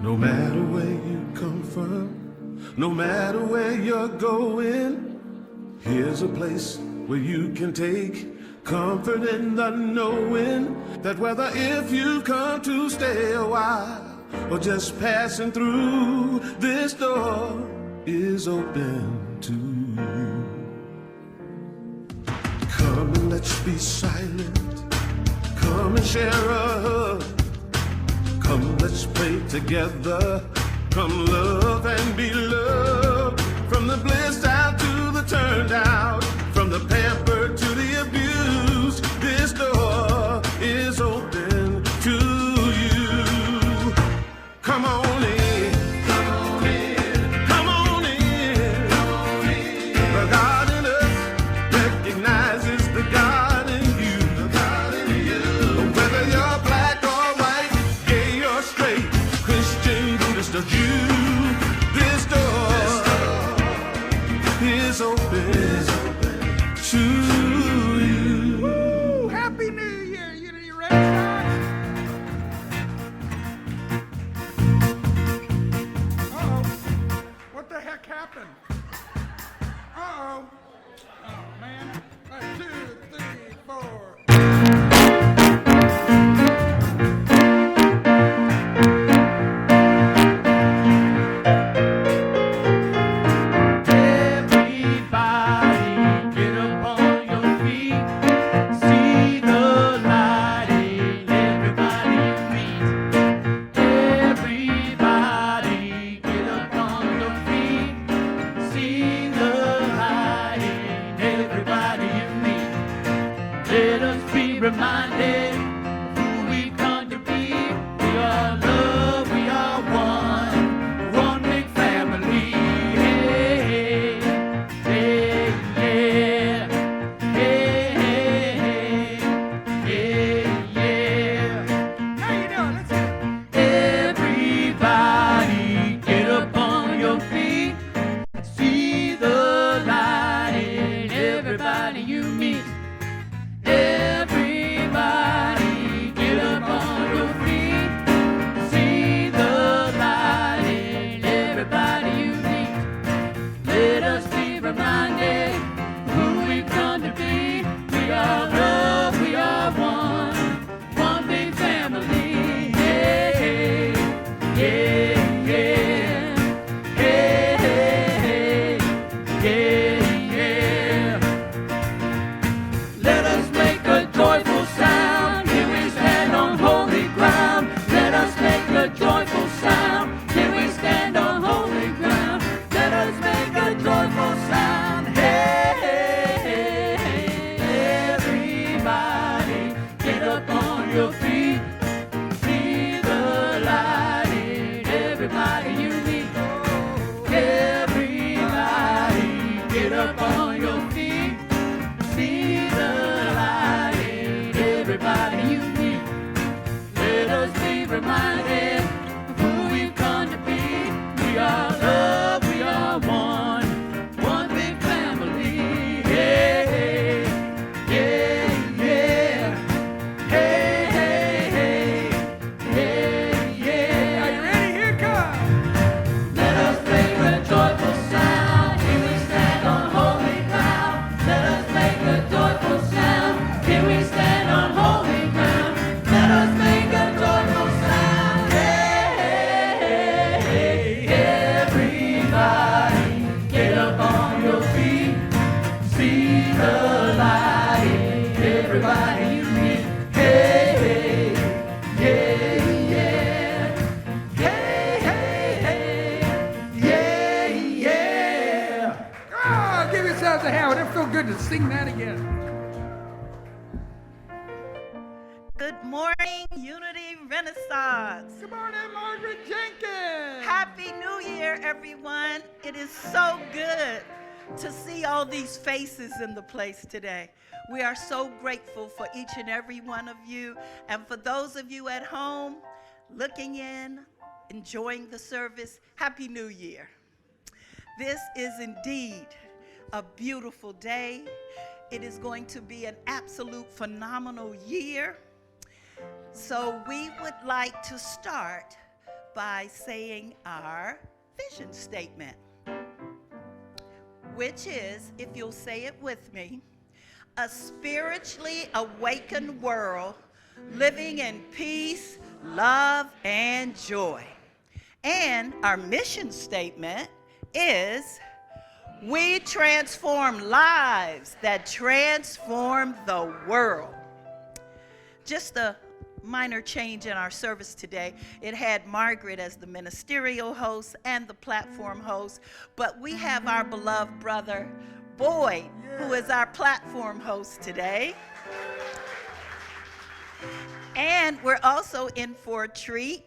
No matter where you come from, no matter where you're going, here's a place where you can take comfort in the knowing that whether if you come to stay a while or just passing through, this door is open to you. Come and let's be silent. Come and share a hug. Come, let's pray together. Come, love and be loved. From the blissed out to the turned out, from the pampered to the abused, this door is open to you. Come on in. Come on in. Come on in. Come on in. The God in us recognizes the God in you. The God in you. Whether you're black or white, gay or straight, Christian, Buddhist or Jew, this door is open to you. Woo! Happy New Year! You ready, guys? Uh-oh. What the heck happened? Uh-oh. Oh, man. 1, 2, 3, 4. Reminded of who we've come to be. We are love, we are one big family. Hey, hey, yeah, hey, hey, yeah. How you doing? Let's go. Everybody get up on your feet. See the light in everybody you meet. Everybody get up on your feet. See the light in everybody you meet. Let us be reminded who we've come to be. We are love, we are one big family. Hey, yeah, yeah, hey, hey, yeah, yeah. Let us make a joyful sound. Here we stand on holy ground. Let us make a joyful sound. Here we stand on holy ground. Let us make a joyful sound. Hey, hey, hey. Everybody get up on your feet. See the light in everybody you meet. Everybody get up on your feet. See the light in everybody you meet. Let us be reminded of who we've come to be. We are love, we are one big family. Hey, yeah, yeah, hey, hey, hey, hey, yeah. Are you ready? Here it comes. Let us make a joyful sound. Here we stand on holy ground. Let us make a joyful sound. Here we stand on holy ground. Let us make a joyful sound. Hey, hey, hey. Everybody get up on your feet. See the light in everybody you meet. Hey, hey, yeah, yeah. Hey, hey, hey, yeah, yeah. Oh, give yourselves a hand. It feels good to sing that again. Good morning, Unity Renaissance. Good morning, Margaret Jenkins. Happy New Year, everyone. It is so good to see all these faces in the place today. We are so grateful for each and every one of you. And for those of you at home, looking in, enjoying the service, Happy New Year. This is indeed a beautiful day. It is going to be an absolute phenomenal year. So we would like to start by saying our vision statement, which is, if you'll say it with me, a spiritually awakened world living in peace, love, and joy. And our mission statement is, we transform lives that transform the world. Just a minor change in our service today. It had Margaret as the ministerial host and the platform host, but we have our beloved brother, Boyd, who is our platform host today. And we're also in for a treat,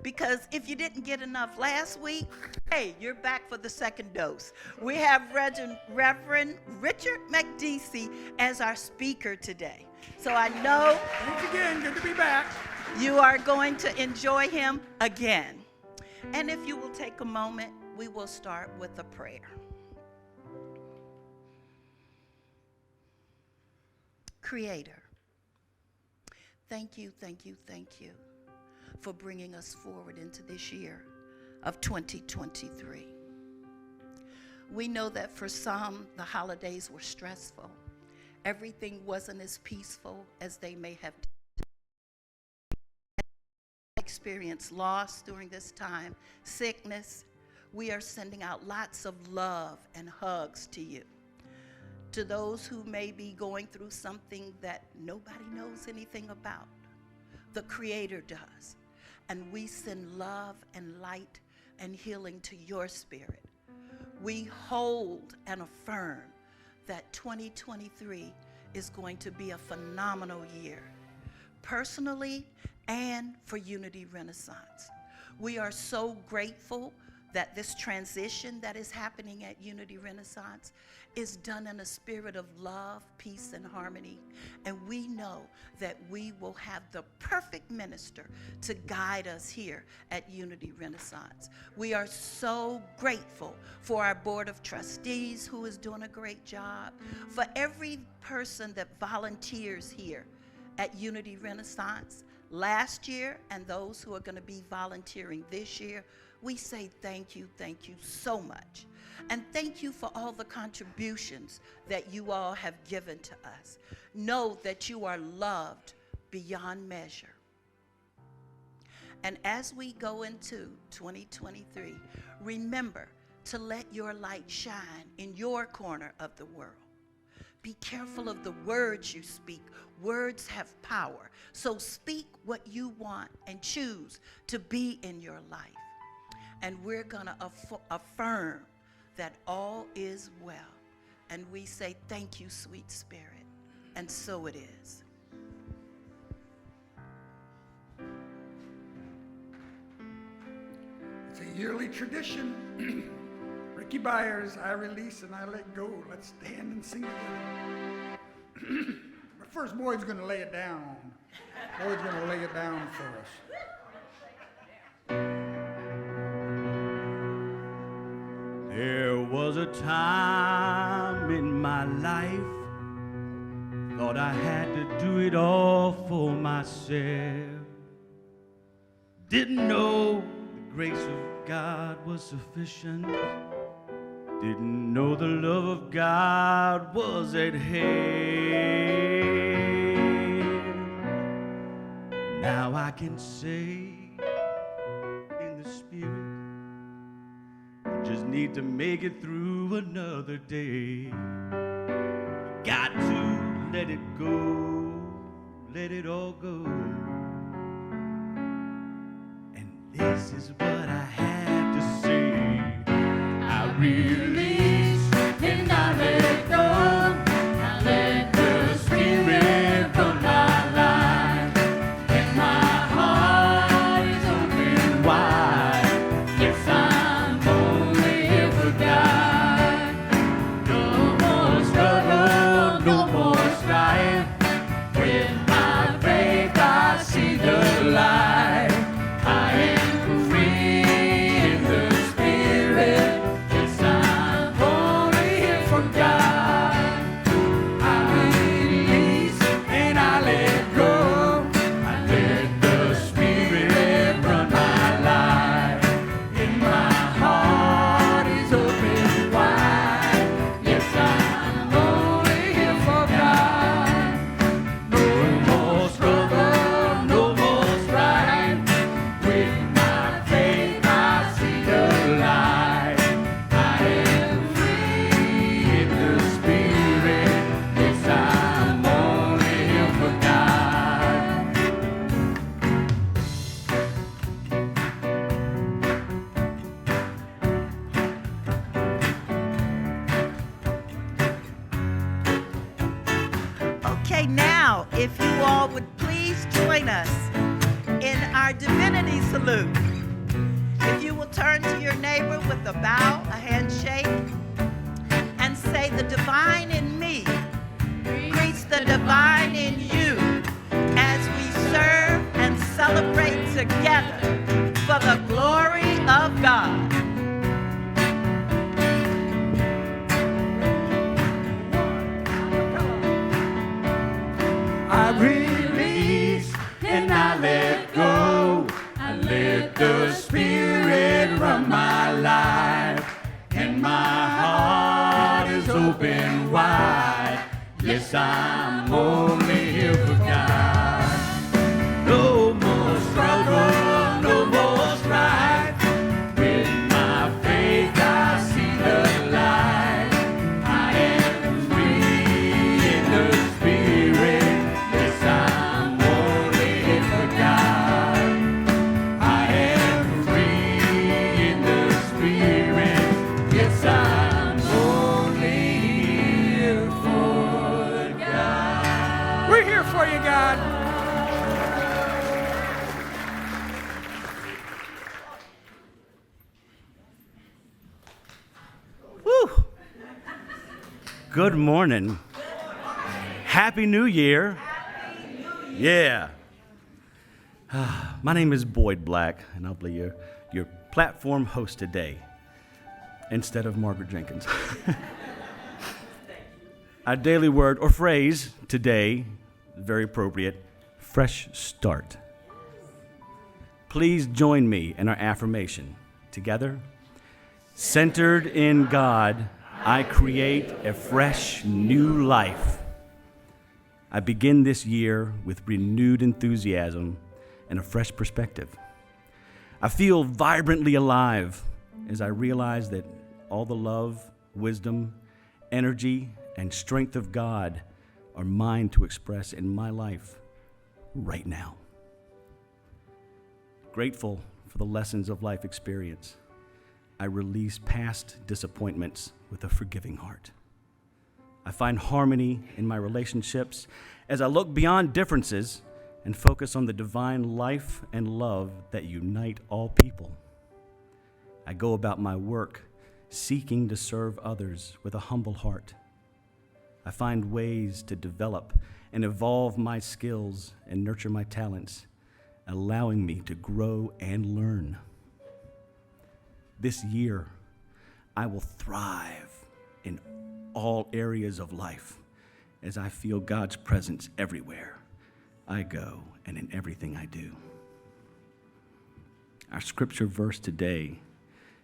because if you didn't get enough last week, hey, you're back for the second dose. We have Reverend Richard Mekdeci as our speaker today. So I know, Thanks again. Good to be back. you are going to enjoy him again. And if you will take a moment, we will start with a prayer. Creator, thank you for bringing us forward into this year of 2023. We know that for some, the holidays were stressful. Everything wasn't as peaceful as they may have experienced loss during this time, sickness. We are sending out lots of love and hugs to you. To those who may be going through something that nobody knows anything about, the Creator does. And we send love and light and healing to your spirit. We hold and affirm that 2023 is going to be a phenomenal year, personally and for Unity Renaissance. We are so grateful that this transition that is happening at Unity Renaissance is done in a spirit of love, peace, and harmony. And we know that we will have the perfect minister to guide us here at Unity Renaissance. We are so grateful for our board of trustees, who is doing a great job, for every person that volunteers here at Unity Renaissance last year, and those who are going to be volunteering this year. We say thank you so much. And thank you for all the contributions that you all have given to us. Know that you are loved beyond measure. And as we go into 2023, remember to let your light shine in your corner of the world. Be careful of the words you speak. Words have power. So speak what you want and choose to be in your life. And we're going to affirm that all is well. And we say, thank you, sweet spirit. And so it is. It's a yearly tradition. Ricky Byers, I release and I let go. Let's stand and sing together. But first, Boyd's going to lay it down. Boyd's going to lay it down for us. There was a time in my life, thought I had to do it all for myself. Didn't know the grace of God was sufficient. Didn't know the love of God was at hand. Now I can say in the spirit, just need to make it through another day. Got to let it go, let it all go. And this is what I have to say. I release and I let go. I let the spirit run my life. And my heart is open wide. Yes, I'm only here for God. No more struggle, no more strife. With my faith I see the light. I am free in the spirit. Yes, I'm Now, if you all would please join us in our divinity salute. If you will turn to your neighbor with a bow, a handshake, and say, the divine in me greets the divine in you as we serve and celebrate together for the glory of God. I release and I let go. I let the Spirit run my life, and my heart is open wide. Yes, I'm only here for God. No more struggle, no more strife. With my faith, I see the light. I am free in the Spirit. Yes, I'm only here for God. I am free in the Spirit. Yes, I'm only here for God. We're here for you, God. Woo! Good morning. Happy New Year. Yeah. My name is Boyd Black, and I'll be your platform host today instead of Margaret Jenkins. Our daily word or phrase today, very appropriate, fresh start. Please join me in our affirmation. Together, centered in God, I create a fresh new life. I begin this year with renewed enthusiasm and a fresh perspective. I feel vibrantly alive as I realize that all the love, wisdom, energy, and strength of God are mine to express in my life right now. Grateful for the lessons of life experience, I release past disappointments with a forgiving heart. I find harmony in my relationships as I look beyond differences and focus on the divine life and love that unite all people. I go about my work seeking to serve others with a humble heart. I find ways to develop and evolve my skills and nurture my talents, allowing me to grow and learn. This year, I will thrive in all areas of life as I feel God's presence everywhere I go and in everything I do. Our scripture verse today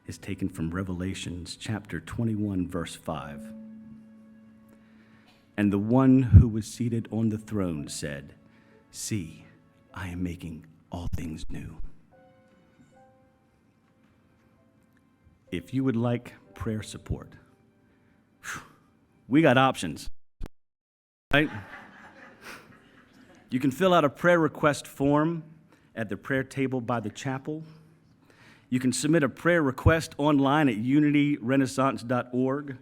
is taken from Revelations chapter 21, verse 5. And the one who was seated on the throne said, "See, I am making all things new." If you would like prayer support, we got options, right? You can fill out a prayer request form at the prayer table by the chapel. You can submit a prayer request online at unityrenaissance.org.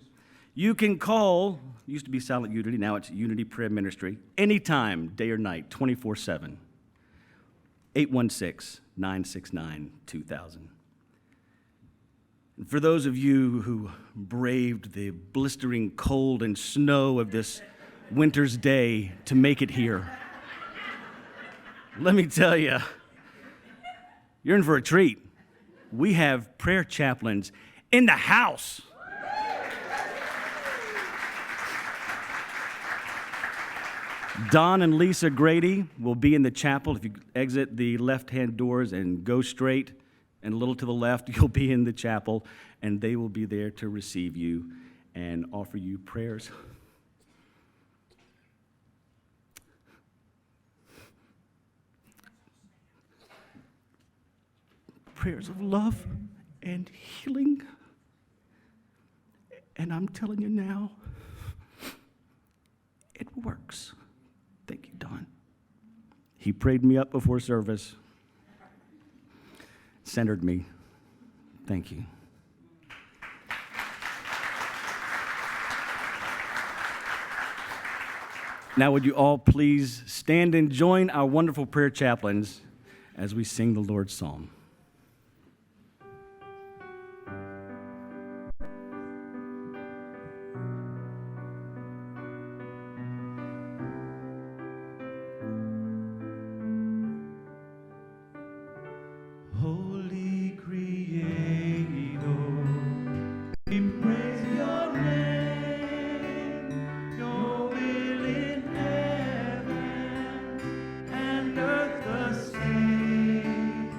You can call, used to be Silent Unity, now it's Unity Prayer Ministry, anytime, day or night, 24/7, 816-969-2000. And for those of you who braved the blistering cold and snow of this winter's day to make it here, let me tell you, you're in for a treat. We have prayer chaplains in the house. Don and Lisa Grady will be in the chapel. If you exit the left-hand doors and go straight and a little to the left, you'll be in the chapel, and they will be there to receive you and offer you prayers. Prayers of love and healing. And I'm telling you now, it works. Thank you, Don. He prayed me up before service, centered me. Thank you. Now, would you all please stand and join our wonderful prayer chaplains as we sing the Lord's Psalm. Holy Creator, we praise your name, your will in heaven and earth the same.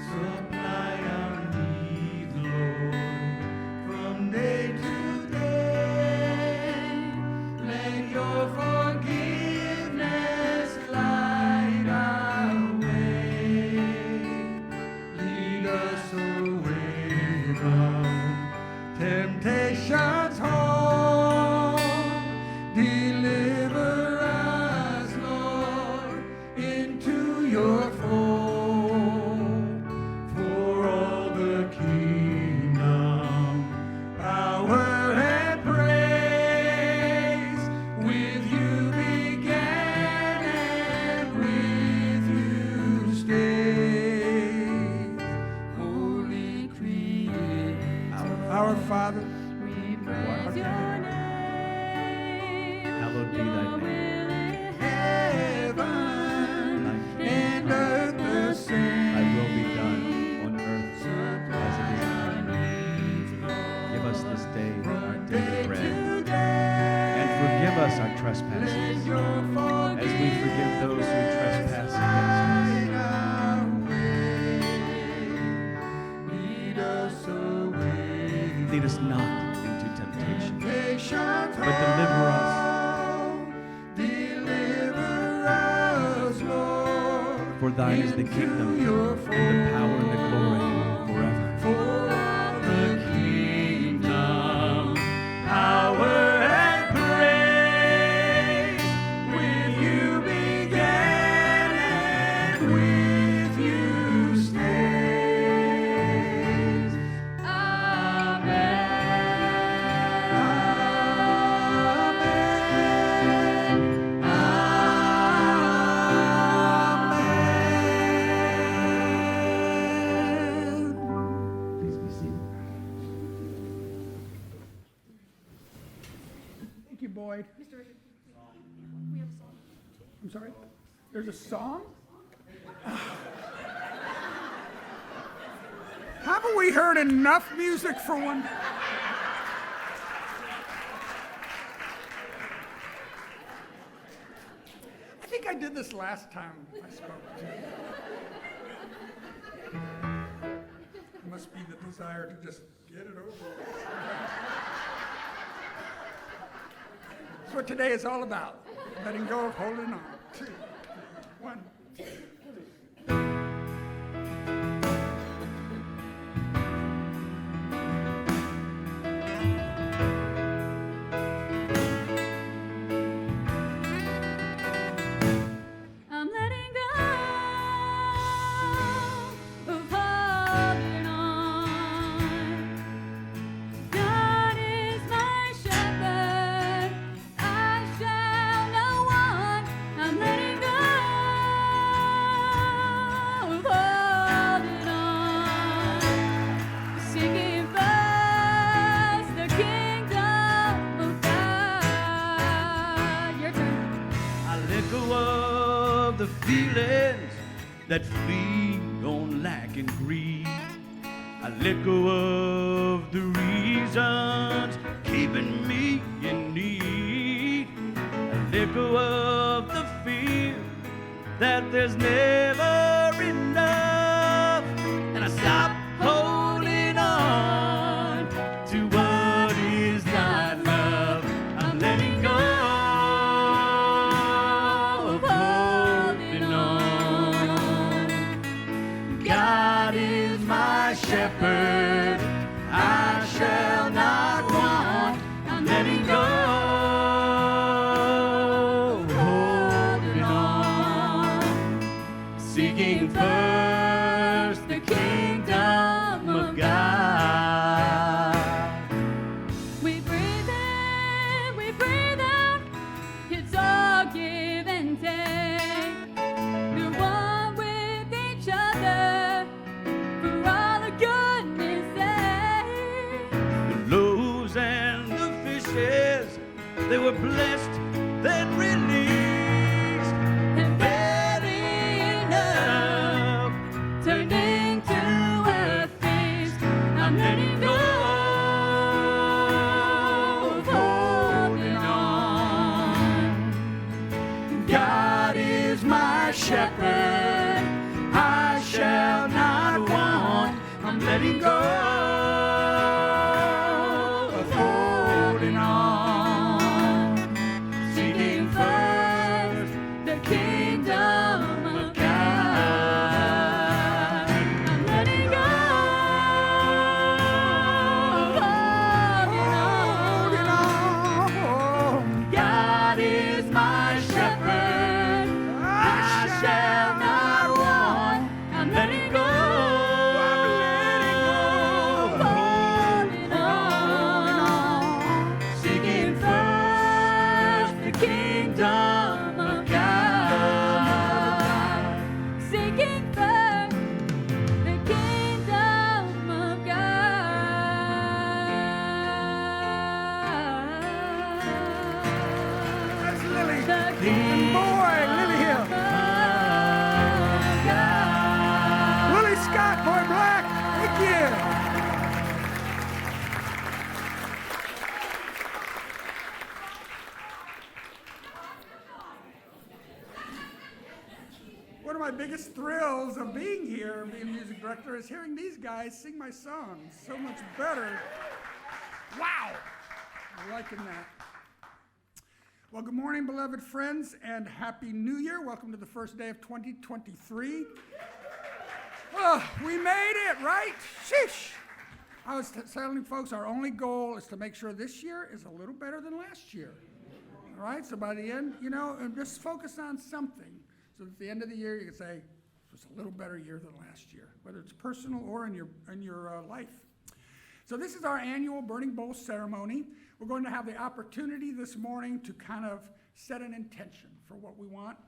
Supply our needs, Lord, from day to day. Let your forgiveness light our way. Lead us away from temptation's home. Deliver us, Lord, into your fold. For all the kingdom, power, and praise, with you began and with you stays. Holy Creator, Our Father, We praise your name. Hallowed be thy name. heaven and earth the same. Thy will be done on earth as it is in heaven. Give us this day our daily bread, and forgive us our trespasses, as we forgive those who trespass against us. Lead us not into temptation, but deliver us. For thine is the kingdom, and the power, and the glory forever. For all the kingdom, power, and praise, with you began and with you stays. Amen. Please be seated. Thank you, Boyd. I'm sorry? There's a song? Haven't we heard enough music for one? I think I did this last time I spoke to you. It must be the desire to just get it over with. That's what today is all about. Letting go of holding on. 2, 1. I'm letting go of holding on. God is my shepherd, I shall not want. I'm letting go of holding on. Seeking first the kingdom of God. Your turn. I let go of the feelings that feed on lack and greed. I let go of the reasons keeping me in need. I let go of the fear that there's never enough. And I stop holding on to what is not love. I'm letting go of holding on. God is my shepherd, I shall not want. I'm letting go, holding on, seeking first the kingdom of God. We breathe in, we breathe out. It's all They were blessed, then released, and barely enough turned into a feast. I'm letting go of holding on. God is my shepherd, I shall not want. I'm letting go of holding on. Seeking first the kingdom of God. I'm letting go of holding on. God is my shepherd, I shall not want. I'm letting go. One of my biggest thrills of being here, being a music director, is hearing these guys sing my songs. So much better. Wow! I'm liking that. Well, good morning, beloved friends, and Happy New Year. Welcome to the first day of 2023. Oh, we made it, right? Sheesh! I was telling folks our only goal is to make sure this year is a little better than last year. All right, so by the end, just focus on something. So at the end of the year, you can say, it was a little better year than last year, whether it's personal or in your life. So this is our annual Burning Bowl ceremony. We're going to have the opportunity this morning to kind of set an intention for what we want,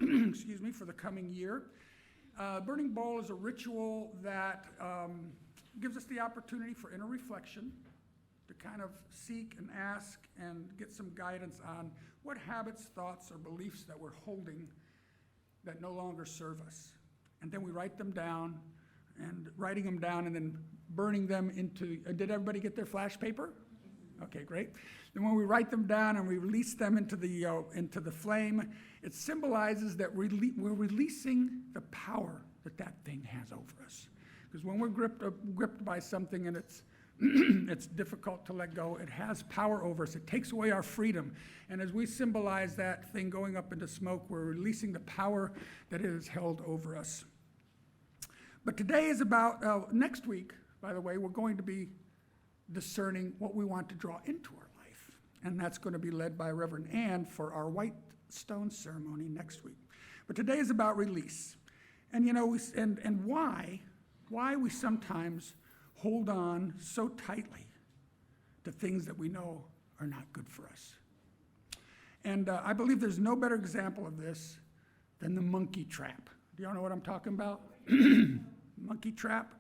for the coming year. Burning Bowl is a ritual that gives us the opportunity for inner reflection, to kind of seek and ask and get some guidance on what habits, thoughts, or beliefs that we're holding that no longer serve us. And then we write them down, and writing them down and then burning them into, did everybody get their flash paper? Okay, great. And when we write them down and we release them into the flame, it symbolizes that we're releasing the power that thing has over us. Because when we're gripped by something and it's it's difficult to let go, it has power over us. It takes away our freedom. And as we symbolize that thing going up into smoke, we're releasing the power that it has held over us. But today is about, next week, by the way, we're going to be discerning what we want to draw into our life. And that's going to be led by Reverend Ann for our white stone ceremony next week. But today is about release. And and why we sometimes hold on so tightly to things that we know are not good for us. And I believe there's no better example of this than the monkey trap. Do y'all know what I'm talking about? Monkey trap?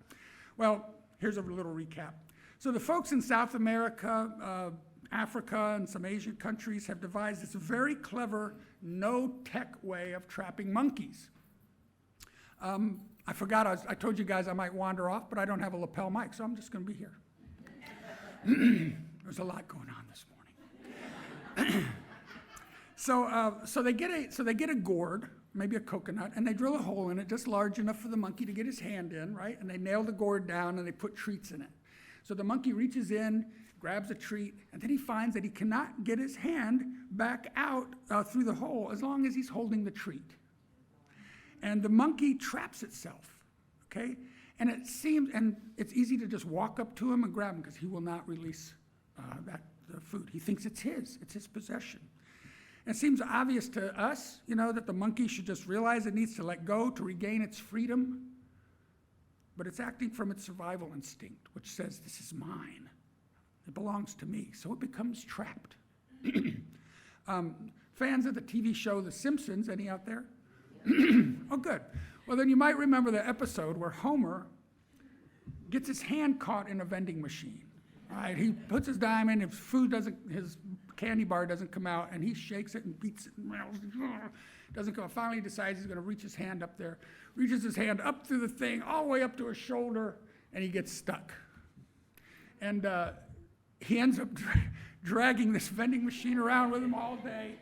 Well, here's a little recap. So the folks in South America, Africa, and some Asian countries have devised this very clever, no-tech way of trapping monkeys. I forgot, I told you guys I might wander off, but I don't have a lapel mic, so I'm just going to be here. There's a lot going on this morning. So they get a gourd, maybe a coconut, and they drill a hole in it just large enough for the monkey to get his hand in, right? And they nail the gourd down and they put treats in it. So the monkey reaches in, grabs a treat, and then he finds that he cannot get his hand back out through the hole as long as he's holding the treat. And the monkey traps itself, okay? And it's easy to just walk up to him and grab him because he will not release the food. He thinks it's his possession. And it seems obvious to us, that the monkey should just realize it needs to let go to regain its freedom. But it's acting from its survival instinct, which says, this is mine. It belongs to me. So it becomes trapped. Fans of the TV show The Simpsons, any out there? Oh, good. Well, then you might remember the episode where Homer gets his hand caught in a vending machine. Right? He puts his dime in, his candy bar doesn't come out, and he shakes it and beats it and rattles it. Doesn't come out. Finally, he decides he's going to reach his hand up there, reaches his hand up through the thing, all the way up to his shoulder, and he gets stuck. And he ends up dragging this vending machine around with him all day.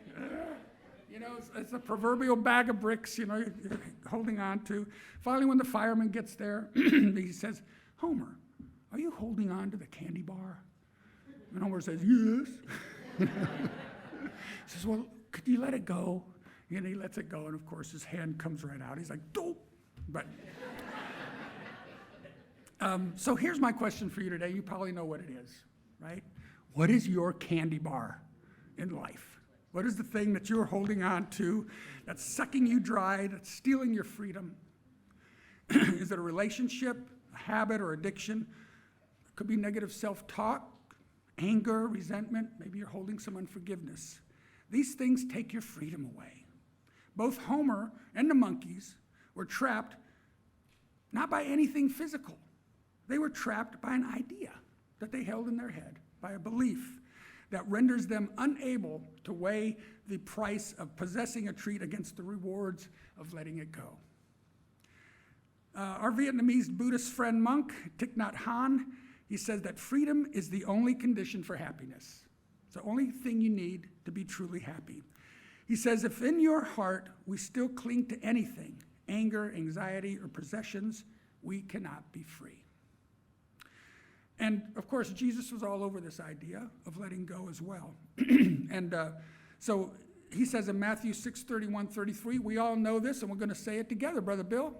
You know, it's a proverbial bag of bricks, you know, you're holding on to. Finally, when the fireman gets there, he says, Homer, are you holding on to the candy bar? And Homer says, yes. He says, well, could you let it go? And he lets it go, and of course, his hand comes right out. He's like, dope. But, so here's my question for you today. You probably know what it is, right? What is your candy bar in life? What is the thing that you're holding on to that's sucking you dry, that's stealing your freedom? Is it a relationship, a habit, or addiction? It could be negative self-talk, anger, resentment. Maybe you're holding some unforgiveness. These things take your freedom away. Both Homer and the monkeys were trapped not by anything physical. They were trapped by an idea that they held in their head, by a belief that renders them unable to weigh the price of possessing a treat against the rewards of letting it go. Our Vietnamese Buddhist friend monk, Thich Nhat Hanh, he says that freedom is the only condition for happiness. It's the only thing you need to be truly happy. He says, if in your heart we still cling to anything, anger, anxiety, or possessions, we cannot be free. And of course, Jesus was all over this idea of letting go as well. And so he says in Matthew 6:31, 33, we all know this, and we're going to say it together. Brother Bill,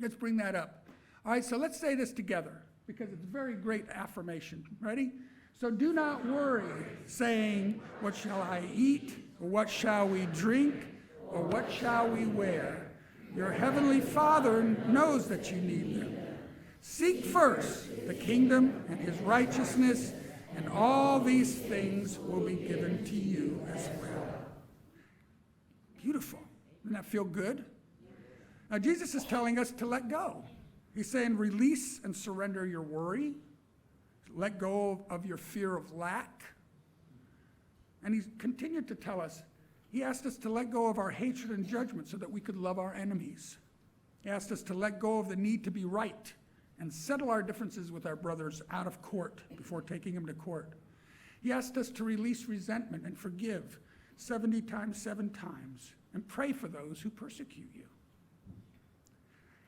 let's bring that up. All right, so let's say this together, because it's a very great affirmation. Ready? So do not worry, saying, what shall I eat? Or what shall we drink? Or what shall we wear? Your heavenly Father knows that you need them. Seek first the kingdom and his righteousness, and all these things will be given to you as well. Beautiful. Doesn't that feel good? Now, Jesus is telling us to let go. He's saying release and surrender your worry. Let go of your fear of lack. And he's continued to tell us, he asked us to let go of our hatred and judgment so that we could love our enemies. He asked us to let go of the need to be right and settle our differences with our brothers out of court before taking them to court. He asked us to release resentment and forgive 70 times, 7 times, and pray for those who persecute you.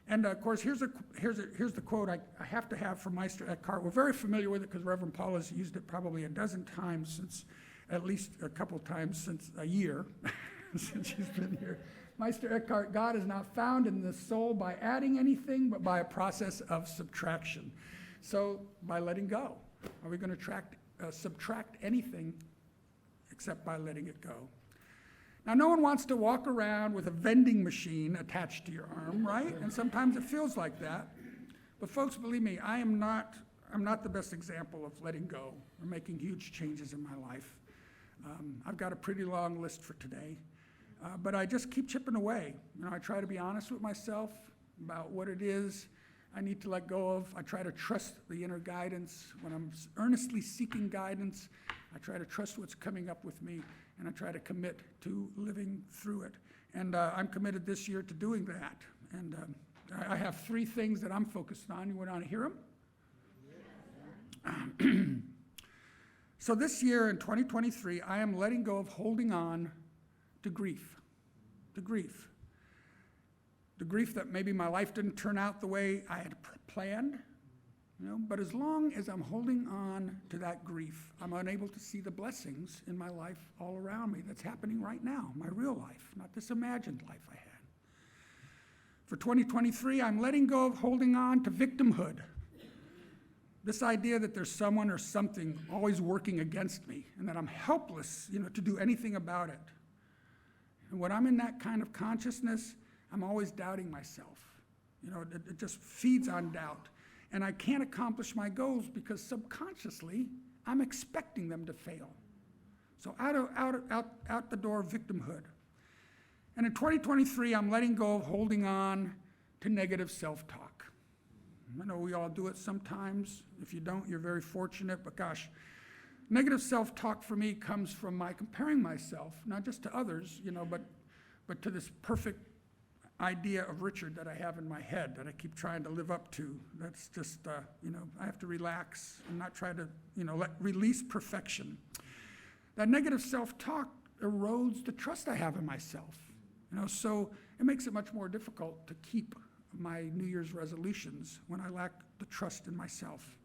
And of course, here's the quote I have to have from Meister Eckhart. We're very familiar with it because Reverend Paul has used it probably a dozen times since, at least a couple times since a year, since she's been here. Meister Eckhart, God is not found in the soul by adding anything, but by a process of subtraction. So by letting go, are we going to subtract anything except by letting it go? Now, no one wants to walk around with a vending machine attached to your arm, right? And sometimes it feels like that. But folks, believe me, I'm not the best example of letting go or making huge changes in my life. I've got a pretty long list for today. But I just keep chipping away. You know, I try to be honest with myself about what it is I need to let go of. I try to trust the inner guidance. When I'm earnestly seeking guidance, I try to trust what's coming up with me, and I try to commit to living through it. And I'm committed this year to doing that. And I have 3 things that I'm focused on. You want to hear them? So this year in 2023, I am letting go of holding on to grief. The grief that maybe my life didn't turn out the way I had planned, you know, but as long as I'm holding on to that grief, I'm unable to see the blessings in my life all around me that's happening right now, my real life, not this imagined life I had. For 2023, I'm letting go of holding on to victimhood. This idea that there's someone or something always working against me and that I'm helpless, you know, to do anything about it. And when I'm in that kind of consciousness, I'm always doubting myself. You know, it just feeds on doubt. And I can't accomplish my goals because subconsciously, I'm expecting them to fail. So out the door, victimhood. And in 2023, I'm letting go of holding on to negative self-talk. I know we all do it sometimes. If you don't, you're very fortunate, but gosh, Negative self-talk for me comes from my comparing myself, not just to others, but to this perfect idea of Richard that I have in my head that I keep trying to live up to. That's just, I have to relax and not try to, release perfection. That negative self-talk erodes the trust I have in myself, so it makes it much more difficult to keep my New Year's resolutions when I lack the trust in myself.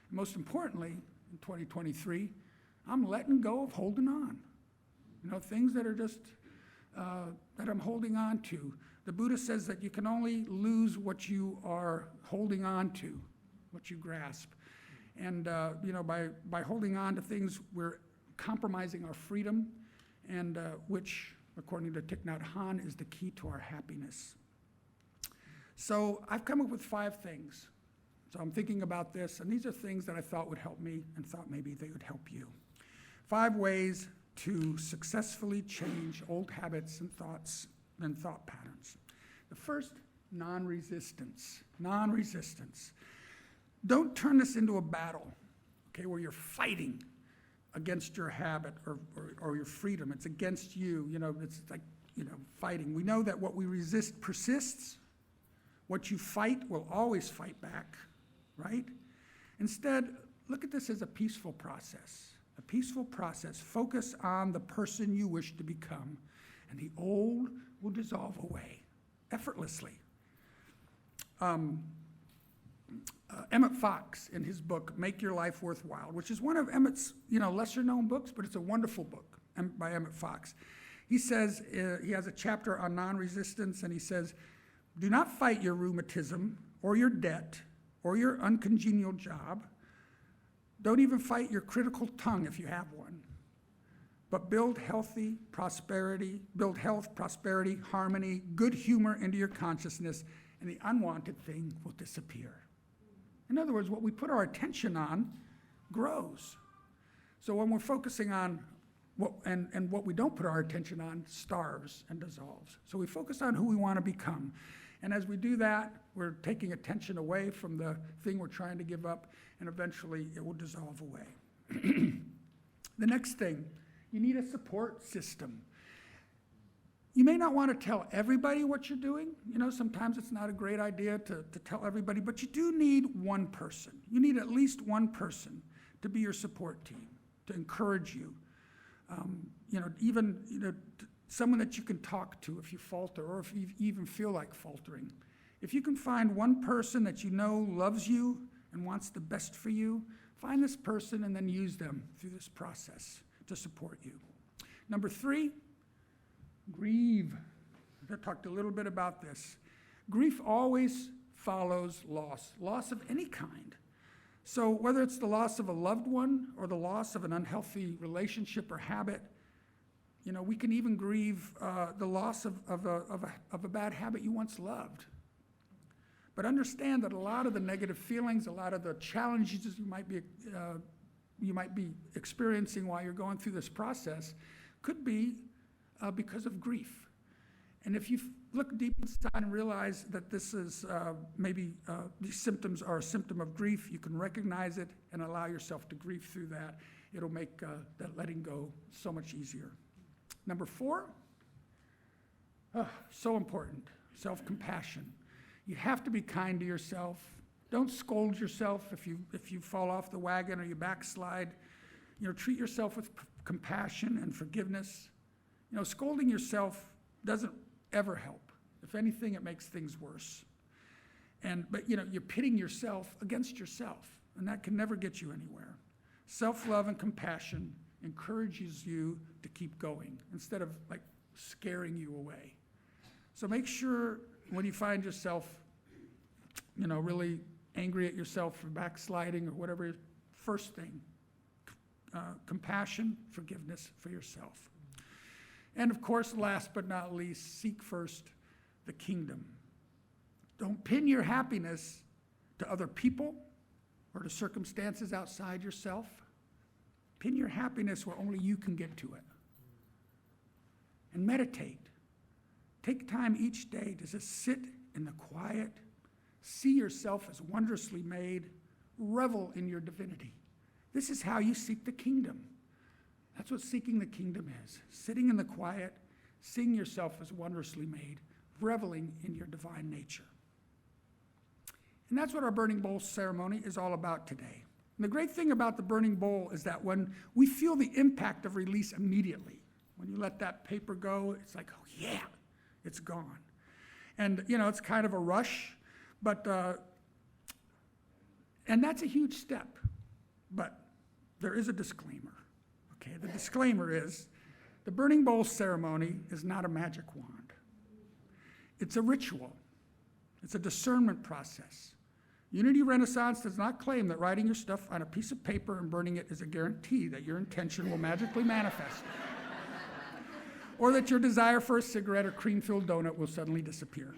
And most importantly, in 2023, I'm letting go of holding on. Things that are just, that I'm holding on to. The Buddha says that you can only lose what you are holding on to, what you grasp. And, by holding on to things, we're compromising our freedom, and which, according to Thich Nhat Hanh, is the key to our happiness. So I've come up with 5 things. So I'm thinking about this, and these are things that I thought would help me and thought maybe they would help you. 5 ways to successfully change old habits and thoughts and thought patterns. The first, non-resistance. Non-resistance. Don't turn this into a battle, where you're fighting against your habit or your freedom. It's against you, it's like, fighting. We know that what we resist persists. What you fight will always fight back, right? Instead, look at this as a peaceful process. A peaceful process. Focus on the person you wish to become, and the old will dissolve away effortlessly. Emmett Fox, in his book, Make Your Life Worthwhile, which is one of Emmett's, lesser known books, but it's a wonderful book by Emmett Fox. He says, he has a chapter on non-resistance, and he says, do not fight your rheumatism or your debt or your uncongenial job. Don't even fight your critical tongue if you have one. But build health, prosperity, harmony, good humor into your consciousness, and the unwanted thing will disappear. In other words, what we put our attention on grows. So when we're focusing on what we don't put our attention on starves and dissolves. So we focus on who we want to become. And as we do that, we're taking attention away from the thing we're trying to give up, and eventually it will dissolve away. The next thing, you need a support system. You may not want to tell everybody what you're doing. Sometimes it's not a great idea to tell everybody, but you do need one person. You need at least one person to be your support team, to encourage you. Someone that you can talk to if you falter, or if you even feel like faltering. If you can find one person that you know loves you and wants the best for you, find this person and then use them through this process to support you. Number 3, grieve. I talked a little bit about this. Grief always follows loss of any kind. So whether it's the loss of a loved one or the loss of an unhealthy relationship or habit, we can even grieve the loss of a bad habit you once loved. But understand that a lot of the negative feelings, a lot of the challenges you might be experiencing while you're going through this process could be because of grief. And if you look deep inside and realize that this is these symptoms are a symptom of grief, you can recognize it and allow yourself to grieve through that. It'll make that letting go so much easier. Number 4, so important, self-compassion. You have to be kind to yourself. Don't scold yourself if you fall off the wagon or you backslide. Treat yourself with compassion and forgiveness. Scolding yourself doesn't ever help. If anything, it makes things worse. But you're pitting yourself against yourself, and that can never get you anywhere. Self-love and compassion encourages you to keep going instead of scaring you away. So make sure when you find yourself, really angry at yourself for backsliding or whatever, first thing, compassion, forgiveness for yourself. And of course, last but not least, seek first the kingdom. Don't pin your happiness to other people or to circumstances outside yourself. Pin your happiness where only you can get to it. And meditate. Take time each day to just sit in the quiet, see yourself as wondrously made, revel in your divinity. This is how you seek the kingdom. That's what seeking the kingdom is. Sitting in the quiet, seeing yourself as wondrously made, reveling in your divine nature. And that's what our burning bowl ceremony is all about today. And the great thing about the burning bowl is that when we feel the impact of release immediately, when you let that paper go, it's like, oh yeah, it's gone. And it's kind of a rush, but, and that's a huge step. But there is a disclaimer, okay? The disclaimer is the burning bowl ceremony is not a magic wand. It's a ritual. It's a discernment process. Unity Renaissance does not claim that writing your stuff on a piece of paper and burning it is a guarantee that your intention will magically manifest, or that your desire for a cigarette or cream-filled donut will suddenly disappear.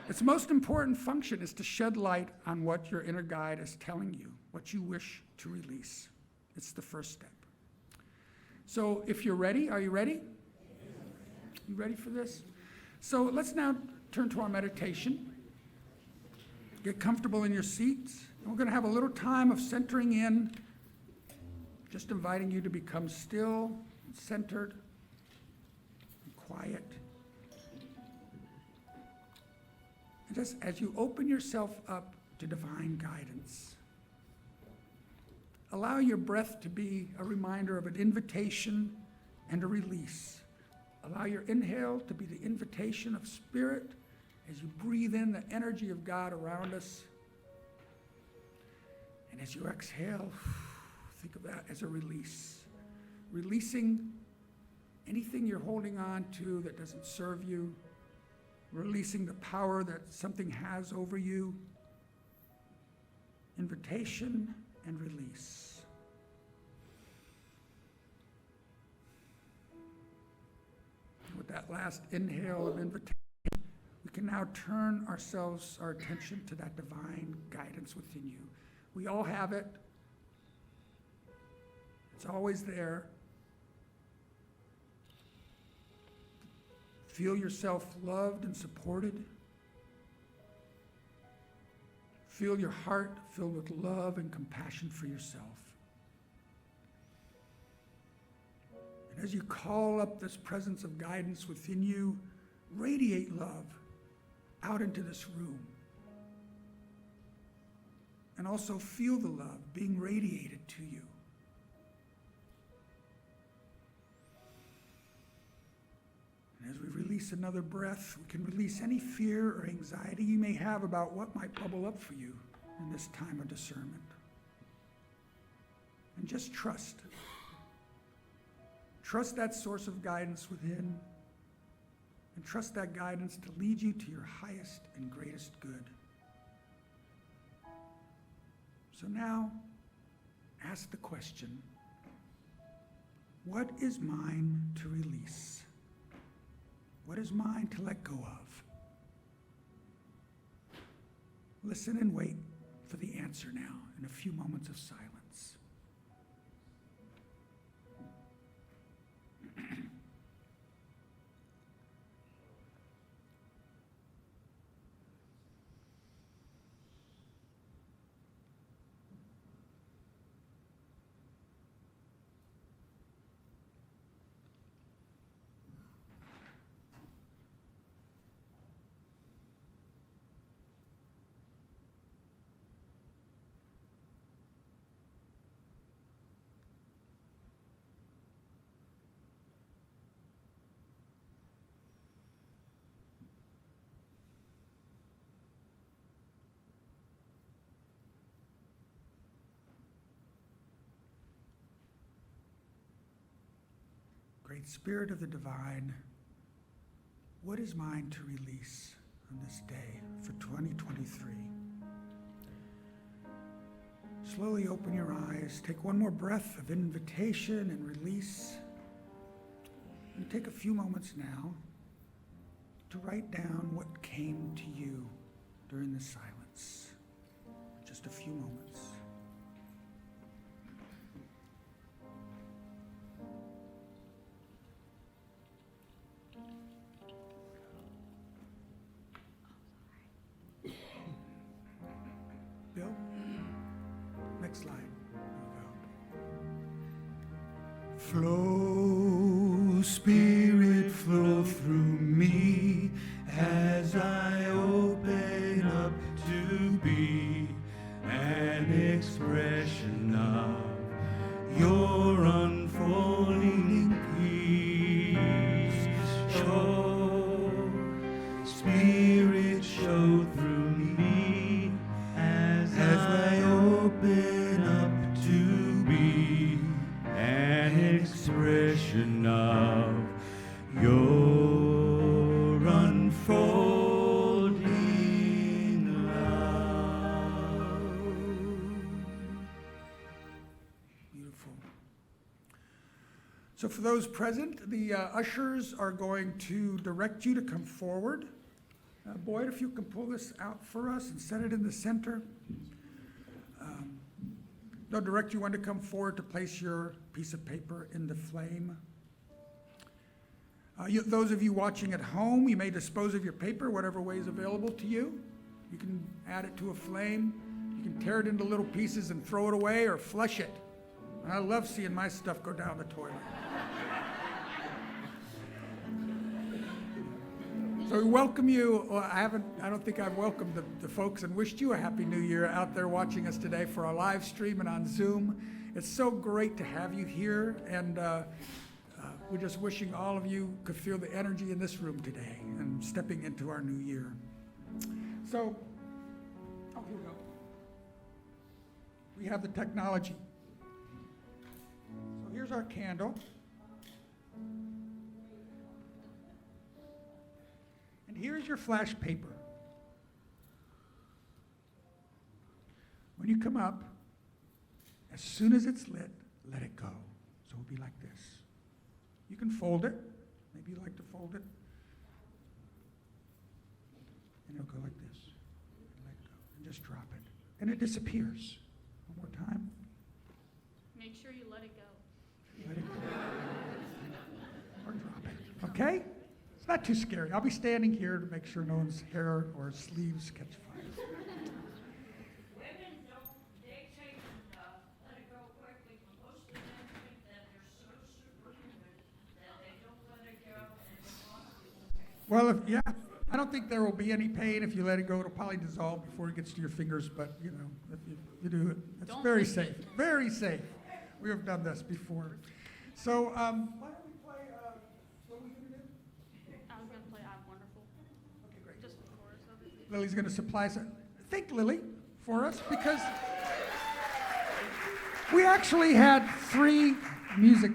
Its most important function is to shed light on what your inner guide is telling you, what you wish to release. It's the first step. So if you're ready, are you ready? You ready for this? So let's now turn to our meditation. Get comfortable in your seats. And we're going to have a little time of centering in, just inviting you to become still, centered, and quiet. And just as you open yourself up to divine guidance, allow your breath to be a reminder of an invitation and a release. Allow your inhale to be the invitation of spirit as you breathe in the energy of God around us. And as you exhale, think of that as a release. Releasing anything you're holding on to that doesn't serve you. Releasing the power that something has over you. Invitation and release. With that last inhale of invitation, we can now turn our attention to that divine guidance within you. We all have it. It's always there. Feel yourself loved and supported. Feel your heart filled with love and compassion for yourself. And as you call up this presence of guidance within you, radiate love out into this room. And also feel the love being radiated to you. And as we release another breath, we can release any fear or anxiety you may have about what might bubble up for you in this time of discernment. And just trust. Trust that source of guidance within, and trust that guidance to lead you to your highest and greatest good. So now, ask the question, what is mine to release? What is mine to let go of? Listen and wait for the answer now in a few moments of silence. Great Spirit of the Divine, what is mine to release on this day for 2023? Slowly open your eyes. Take one more breath of invitation and release. And take a few moments now to write down what came to you during the silence. Just a few moments. Bill, next slide. Flow, Spirit, flow through me as I open up to be an expression of your unfolding peace. Show, Spirit, show through me as I open up to be an expression of your unfolding love. Beautiful. So for those present, the ushers are going to direct you to come forward. Boyd, if you can pull this out for us and set it in the center. They'll direct you when to come forward to place your piece of paper in the flame. Those of you watching at home, you may dispose of your paper whatever way is available to you. You can add it to a flame. You can tear it into little pieces and throw it away or flush it. And I love seeing my stuff go down the toilet. So we welcome you. Well, I don't think I've welcomed the folks and wished you a Happy New Year out there watching us today for our live stream and on Zoom. It's so great to have you here, and we're just wishing all of you could feel the energy in this room today and stepping into our new year. So, here we go. We have the technology. So here's our candle. And here's your flash paper. When you come up, as soon as it's lit, let it go. So it'll be like this. You can fold it. Maybe you like to fold it. And it'll go like this. And let it go. And just drop it. And it disappears. One more time. Make sure you let it go. Let it go. Or drop it. Okay? It's not too scary. I'll be standing here to make sure no one's hair or sleeves catch fire. Women don't, they take let it go quickly, but most of them think that they're so superhuman that they don't let it go and it wants to. Well, I don't think there will be any pain if you let it go. It'll probably dissolve before it gets to your fingers, but if you do it, it's very safe. Very safe. We have done this before. So, why don't we play, what are we going to do? I was going to play I'm Wonderful. Okay, great. Just the chorus of it. Lily's going to supply some. Thank Lily for us, because we actually had 3 music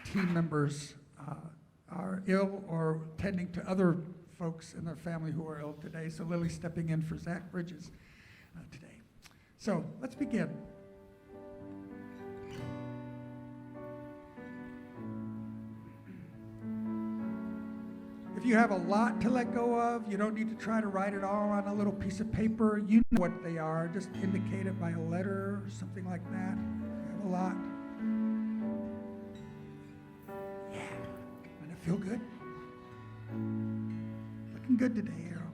team members are ill or tending to other folks in their family who are ill today. So Lily's stepping in for Zach Bridges today. So let's begin. If you have a lot to let go of, you don't need to try to write it all on a little piece of paper. You know what they are. Just indicate it by a letter or something like that. You have a lot. Yeah. Doesn't it feel good? Looking good today, Arrow.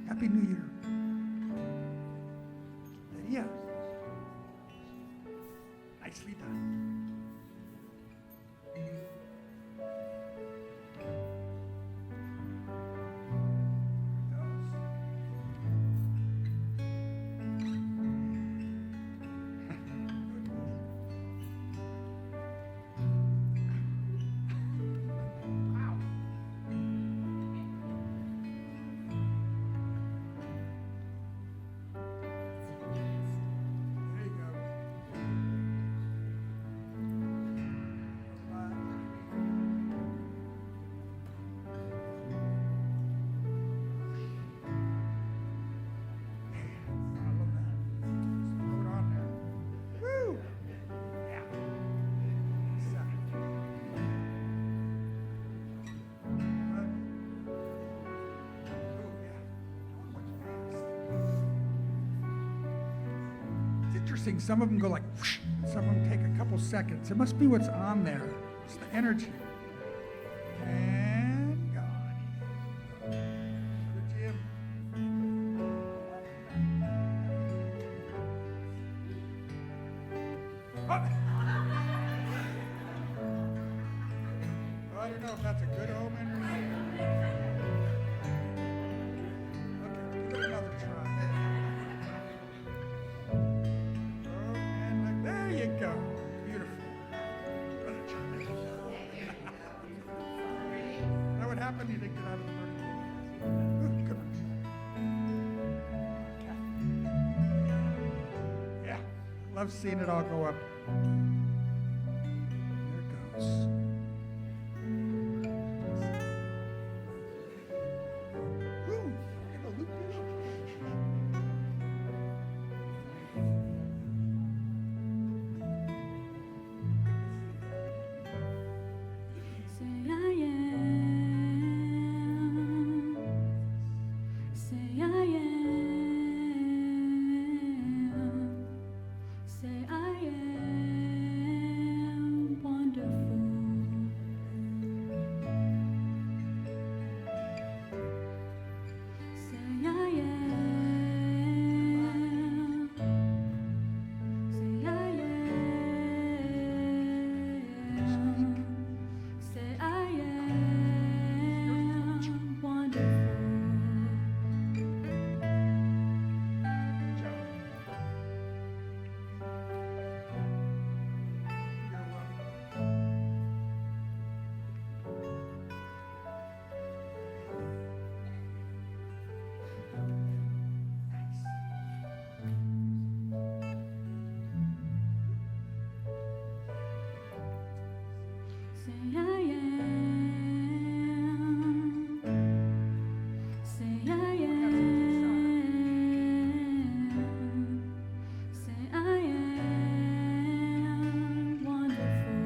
Happy New Year. Lydia. Nicely done. There you go. I love that. Just throw it on there. Woo! Yeah. It's interesting. Some of them go like whoosh. Some of them take a couple seconds. It must be what's on there. It's the energy. And gone. Brother Jim. Oh. if that's a good omen or not. Okay, give it another try. Oh, and there you go. Beautiful. Brother John. That would happen, you didn't get out of the burning bush. Good one. Okay. Yeah, love seeing it all go up. There it goes. Woo! Give a loop, loop. Say I am. Say I am. Say I am wonderful. Say I am. Say I am. Say I am wonderful. You're welcome. Say I am. Say I am. Say I am wonderful.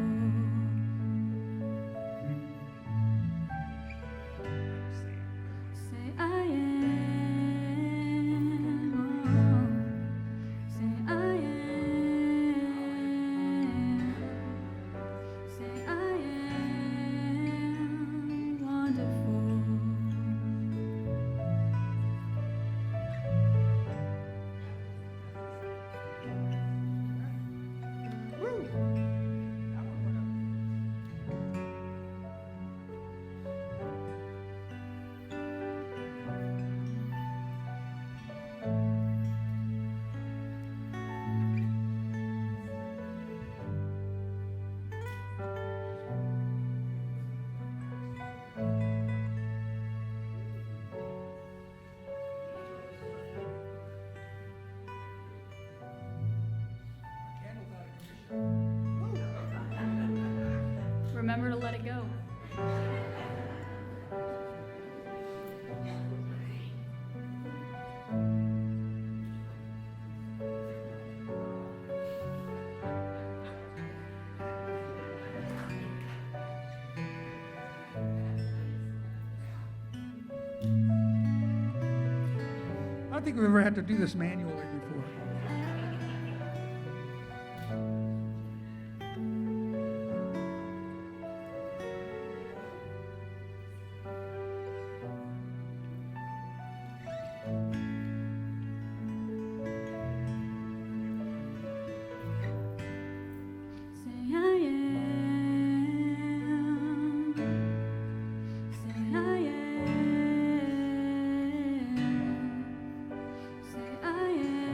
Say I am. Say I am. Say I am wonderful. Woo! That one went up. Candles out of commission. Remember to let it go. I don't think we've ever had to do this manually before. Say I am. Say I am. Say I am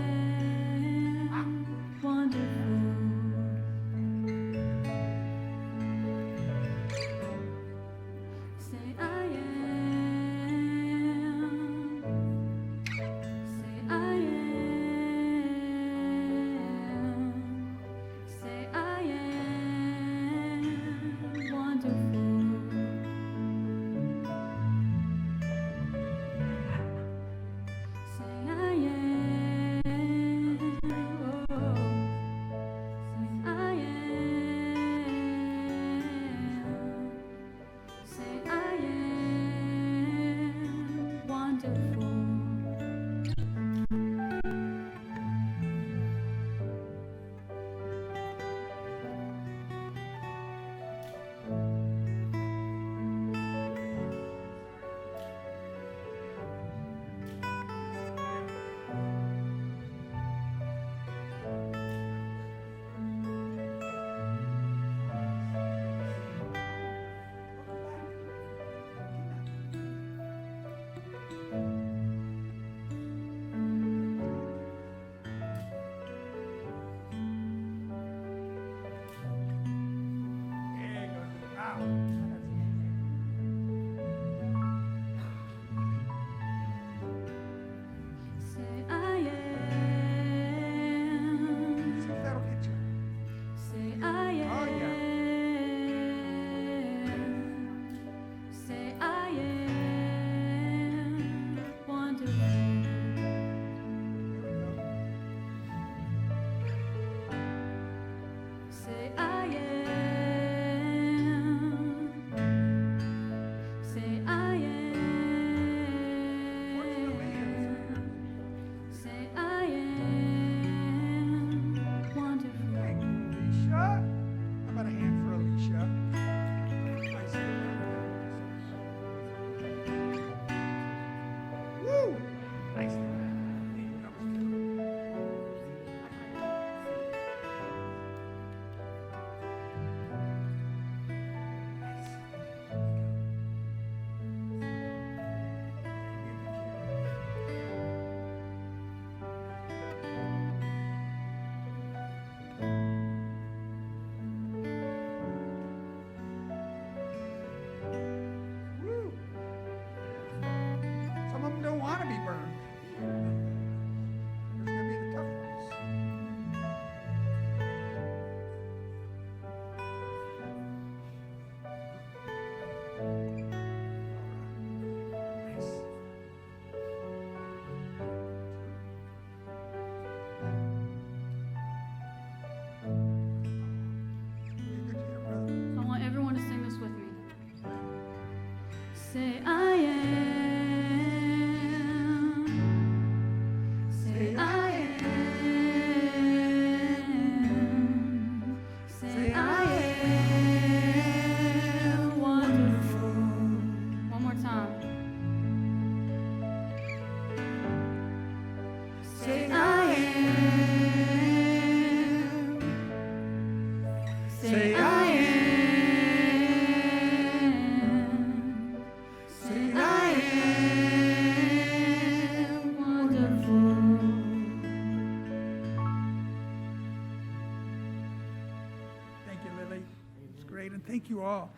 and thank you all.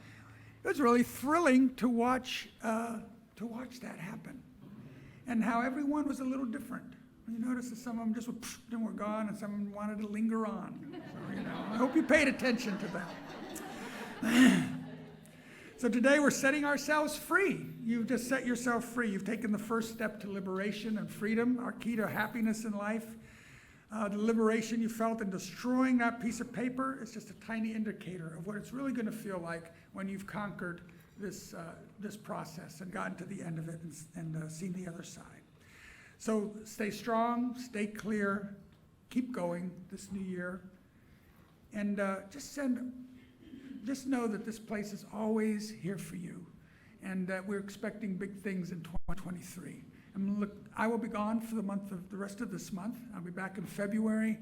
It was really thrilling to watch that happen, and how everyone was a little different. You notice that some of them just were, and were gone, and some of them wanted to linger on. So, I hope you paid attention to that. So today we're setting ourselves free. You've just set yourself free. You've taken the first step to liberation and freedom, our key to happiness in life. The liberation you felt in destroying that piece of paper is just a tiny indicator of what it's really going to feel like when you've conquered this process and gotten to the end of it and seen the other side. So stay strong, stay clear, keep going this new year, and just know that this place is always here for you, and that we're expecting big things in 2023. I will be gone for the rest of this month. I'll be back in February,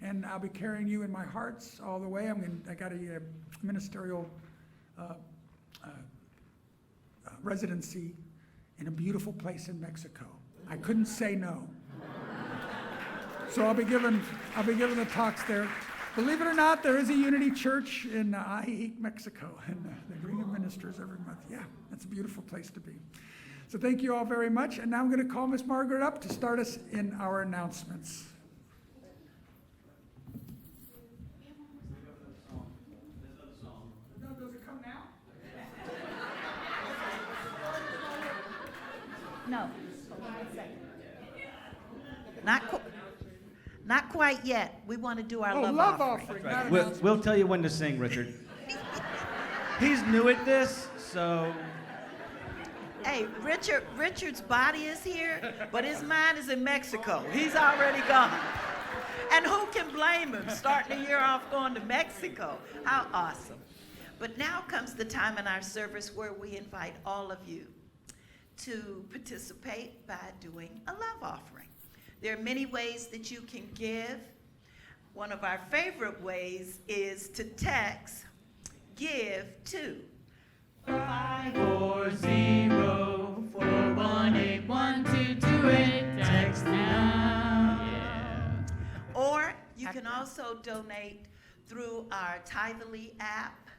and I'll be carrying you in my hearts all the way. I got a ministerial residency in a beautiful place in Mexico. I couldn't say no. So I'll be giving the talks there. Believe it or not, there is a Unity Church in Ajijic, Mexico, and they bring in ministers every month. Yeah, that's a beautiful place to be. So thank you all very much, and now I'm going to call Miss Margaret up to start us in our announcements. Does it come now? No. Not quite yet. We want to do our love offering. Not We'll tell you when to sing, Richard. He's new at this, so... Hey, Richard's body is here, but his mind is in Mexico. He's already gone. And who can blame him, starting the year off going to Mexico? How awesome. But now comes the time in our service where we invite all of you to participate by doing a love offering. There are many ways that you can give. One of our favorite ways is to text GIVE to 540-418-1228. Text now. Yeah. Or you can also donate through our Tithely app,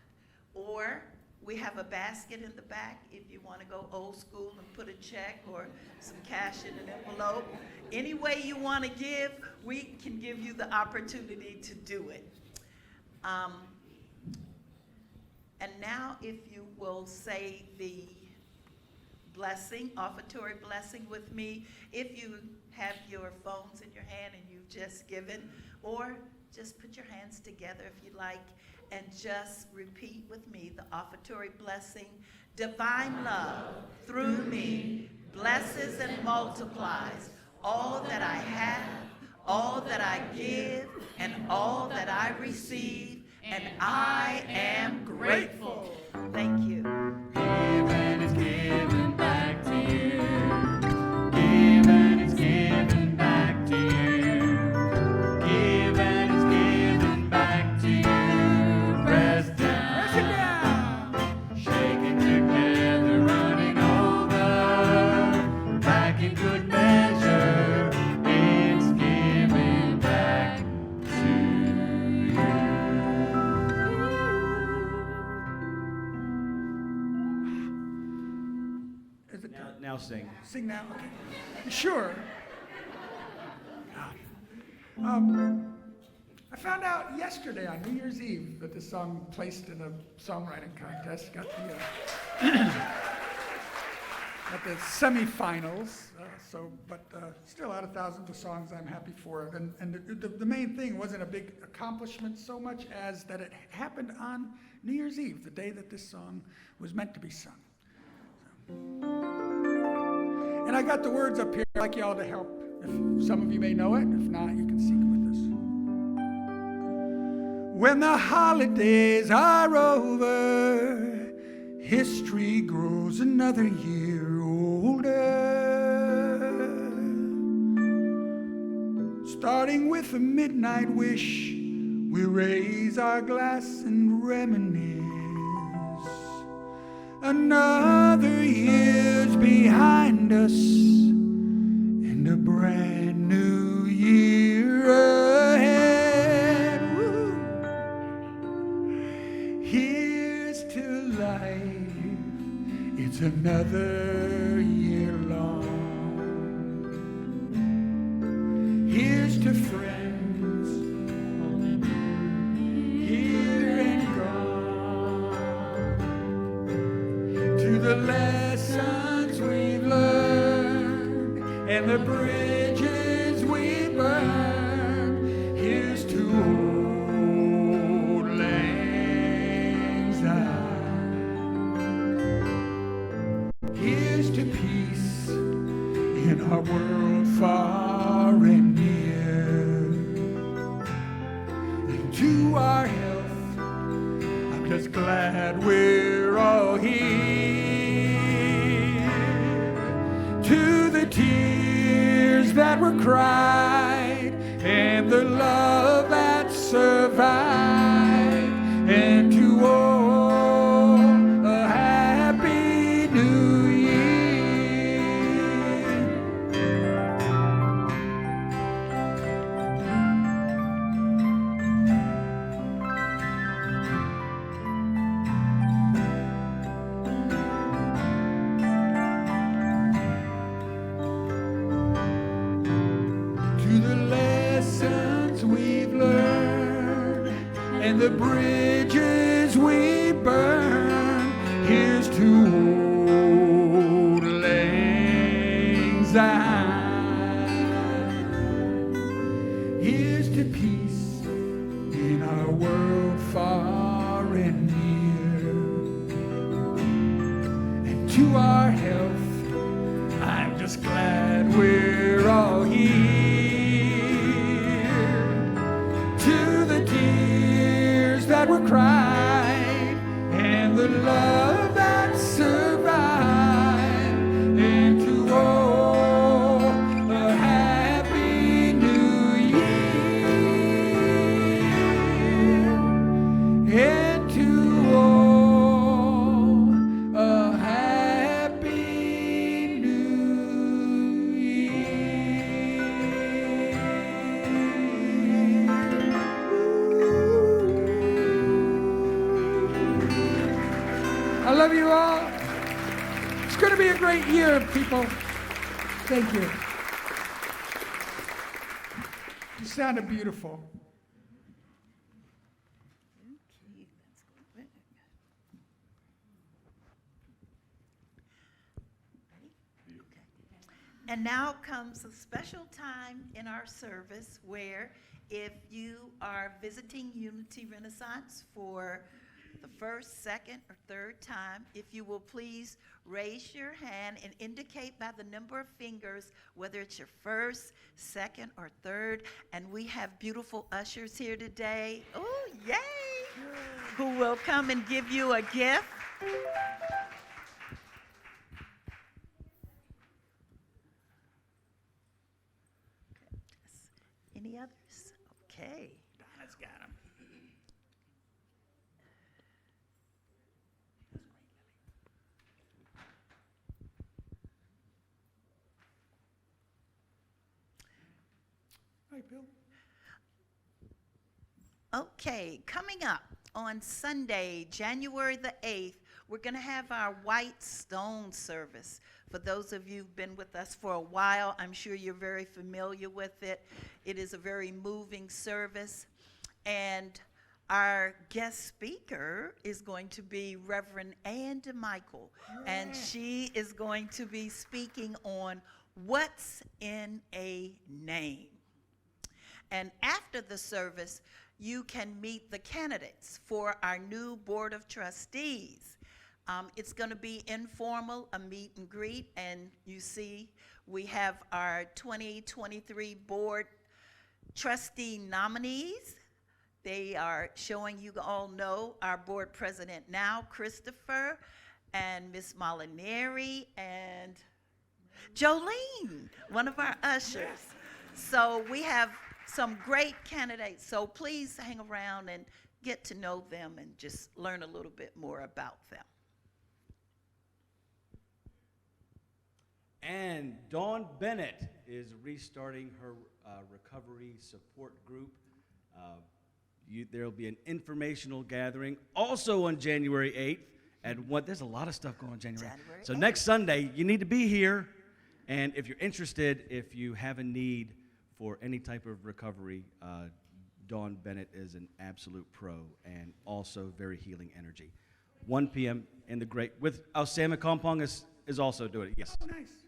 or we have a basket in the back if you want to go old school and put a check or some cash in an envelope. Any way you want to give, we can give you the opportunity to do it. And now if you will say the blessing, offertory blessing with me, if you have your phones in your hand and you've just given, or just put your hands together if you like, and just repeat with me the offertory blessing. Divine love through me blesses and multiplies all that I have, all that I give, and all that I receive, and I am grateful. Thank you. Give and it's given back to you. Give and it's given back to you. Give and it's given back to you. Press down, shaking together, running over, back in good measure. It's given back to you. Is it Now sing. sing now? Okay. Sure. I found out yesterday on New Year's Eve that this song placed in a songwriting contest got the semifinals. But still out of thousands of songs, I'm happy for it. And the main thing wasn't a big accomplishment so much as that it happened on New Year's Eve, the day that this song was meant to be sung. And I got the words up here. I'd like y'all to help. If some of you may know it, if not, you can sing with us. When the holidays are over, history grows another year older. Starting with a midnight wish, we raise our glass and reminisce. Another year's behind us, and a brand new year ahead. Woo. Here's another year long. Here's to friends here and gone, to the lessons we've learned and the bridges we burned. Here's to old lang syne. Here's to peace in our world far and near, and to our health, I'm just glad we're all here. To the tears that were cried and the love that survived, and to all a happy new year. To the lessons we've learned and the bridges we burn. Here's to old lang syne. Here's to peace in our world far and near, and to our health, I'm just glad we're all here. To the tears that were cried and the love that survived, and to all a happy new year, and to all a happy new year. I love you all. It's going to be a great year, people. Thank you. You sounded beautiful. And now comes a special time in our service where if you are visiting Unity Renaissance for the first, second, or third time, if you will please raise your hand and indicate by the number of fingers whether it's your first, second, or third. And we have beautiful ushers here today. Oh, yay! Who will come and give you a gift. Any others? Okay. Donna's got him. Hi, Bill. Okay, coming up on Sunday, January the 8th, we're going to have our White Stone service. For those of you who've been with us for a while, I'm sure you're very familiar with it. It is a very moving service. And our guest speaker is going to be Reverend Ann DeMichael. And she is going to be speaking on what's in a name. And after the service, you can meet the candidates for our new Board of Trustees. It's going to be informal, a meet and greet, and you see we have our 2023 Board Trustee nominees. They are showing you all know our Board President now, Christopher, and Miss Molinari, and Jolene, one of our ushers. So we have some great candidates, so please hang around and get to know them and just learn a little bit more about them. And Dawn Bennett is restarting her recovery support group. There will be an informational gathering also on January 8th And there's a lot of stuff going on January. January So 8th. next Sunday, you need to be here. And if you're interested, if you have a need for any type of recovery, Dawn Bennett is an absolute pro and also very healing energy. 1 p.m. in the great, Sam Kompong is also doing it, yes. Oh, nice.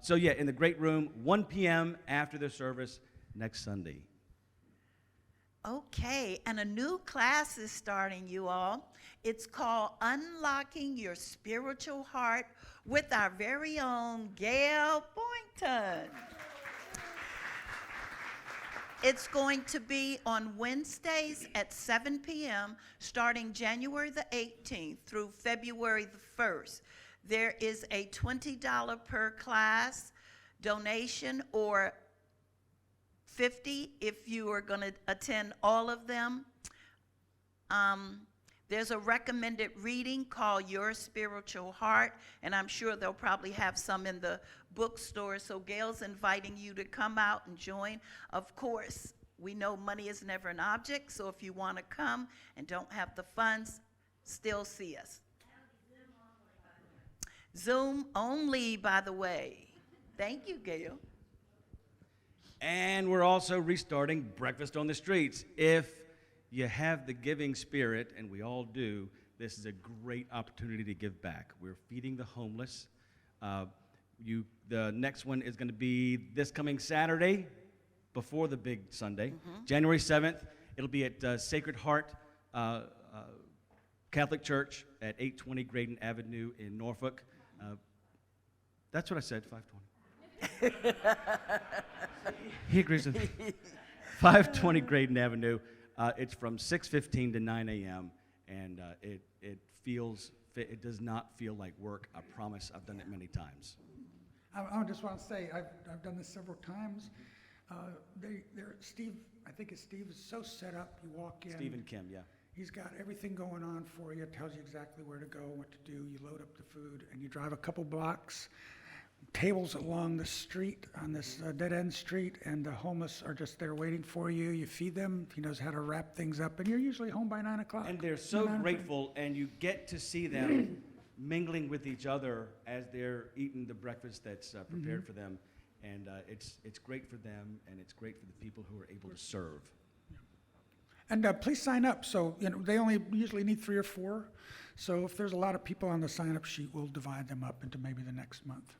So yeah, in the great room, 1 p.m. after the service next Sunday. Okay, and a new class is starting, you all. It's called Unlocking Your Spiritual Heart with our very own Gail Boynton. It's going to be on Wednesdays at 7 p.m. starting January the 18th through February the 1st. There is a $20 per class donation or $50 if you are going to attend all of them. There's a recommended reading called Your Spiritual Heart, and I'm sure they'll probably have some in the bookstore. So Gail's inviting you to come out and join. Of course, we know money is never an object, so if you want to come and don't have the funds, still see us. Zoom only, by the way. Thank you, Gail. And we're also restarting Breakfast on the Streets. If you have the giving spirit, and we all do, this is a great opportunity to give back. We're feeding the homeless. The next one is going to be this coming Saturday, before the big Sunday, January 7th. It'll be at Sacred Heart Catholic Church at 820 Graydon Avenue in Norfolk. That's what I said, 520. He agrees with me. 520 Graydon Avenue. It's from 6:15 to 9 a.m. and it does not feel like work. I promise. I've done it many times. I just want to say I've done this several times. Steve, I think it's Steve, is so set up. You walk in. Steve and Kim, yeah. He's got everything going on for you. Tells you exactly where to go, what to do. You load up the food, and you drive a couple blocks. Tables along the street, on this dead-end street, and the homeless are just there waiting for you. You feed them. He knows how to wrap things up, and you're usually home by 9 o'clock. And they're so 9:30. grateful, and you get to see them mingling with each other as they're eating the breakfast that's prepared for them. And it's great for them, and it's great for the people who are able to serve. And please sign up. So they only usually need 3 or 4. So if there's a lot of people on the sign-up sheet, we'll divide them up into maybe the next month.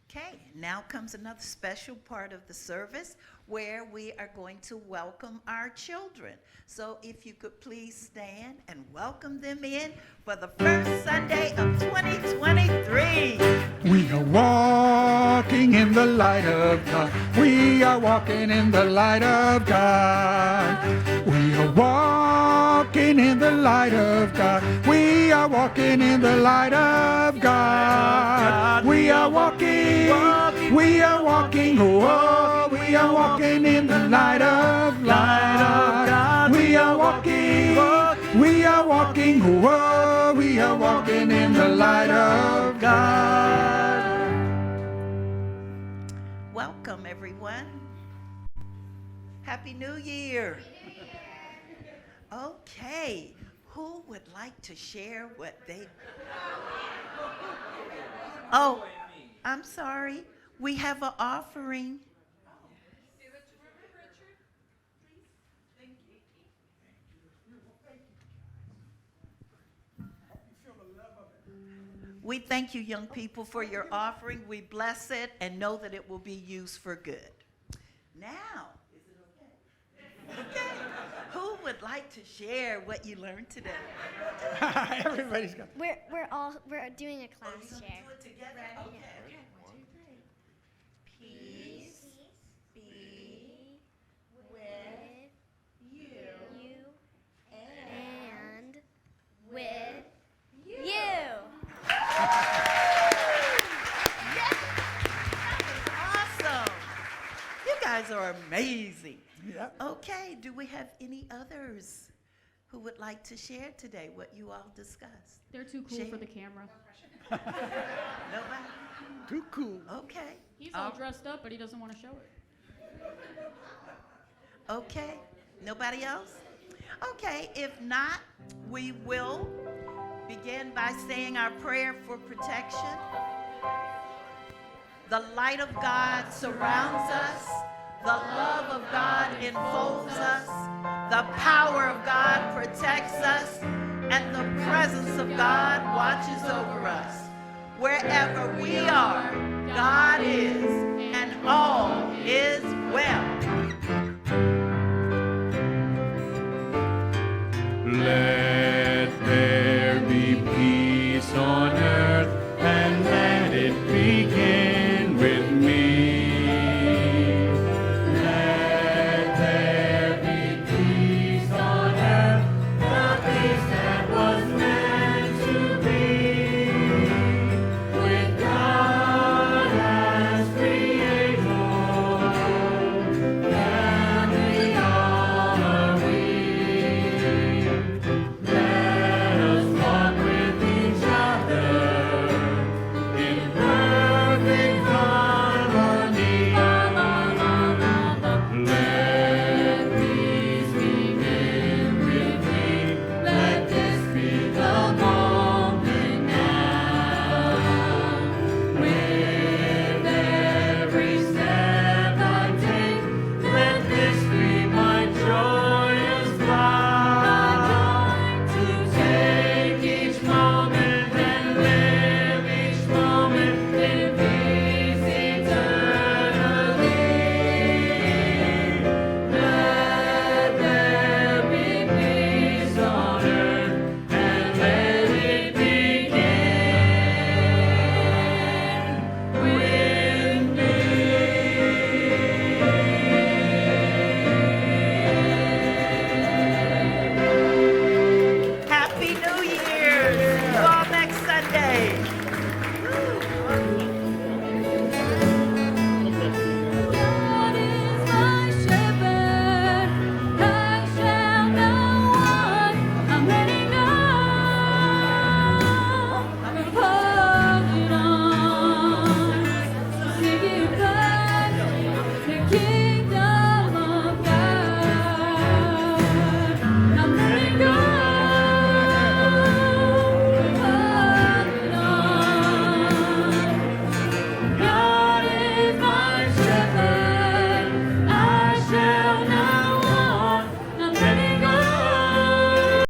Okay, now comes another special part of the service where we are going to welcome our children. So if you could please stand and welcome them in for the first Sunday of 2023. We are walking in the light of God. We are walking in the light of God. We are walking in the light of God. We are walking in the light of God. We are walking, we are walking, oh, we are walking in the light of God. We are walking, we are walking, oh, we are walking in the light of God. Welcome, everyone. Happy New Year. Okay, who would like to share what they... Oh, I'm sorry. We have an offering. We thank you, young people, for your offering. We bless it and know that it will be used for good. Now, is it okay? Okay. Who would like to share what you learned today? Everybody's got. We're doing a class share. Do it together? Okay. Okay. 1, 2, 3. Peace be with you And with you. Awesome. You guys are amazing. Yeah. Okay, do we have any others who would like to share today what you all discussed? They're too cool Shane? for the camera. Nobody? Too cool. Okay. He's all dressed up, but he doesn't want to show it. Okay. Nobody else? Okay, if not, we will begin by saying our prayer for protection. The light of God surrounds us. The love of God enfolds us. The power of God protects us. And the presence of God watches over us. Wherever we are, God is, and all is well.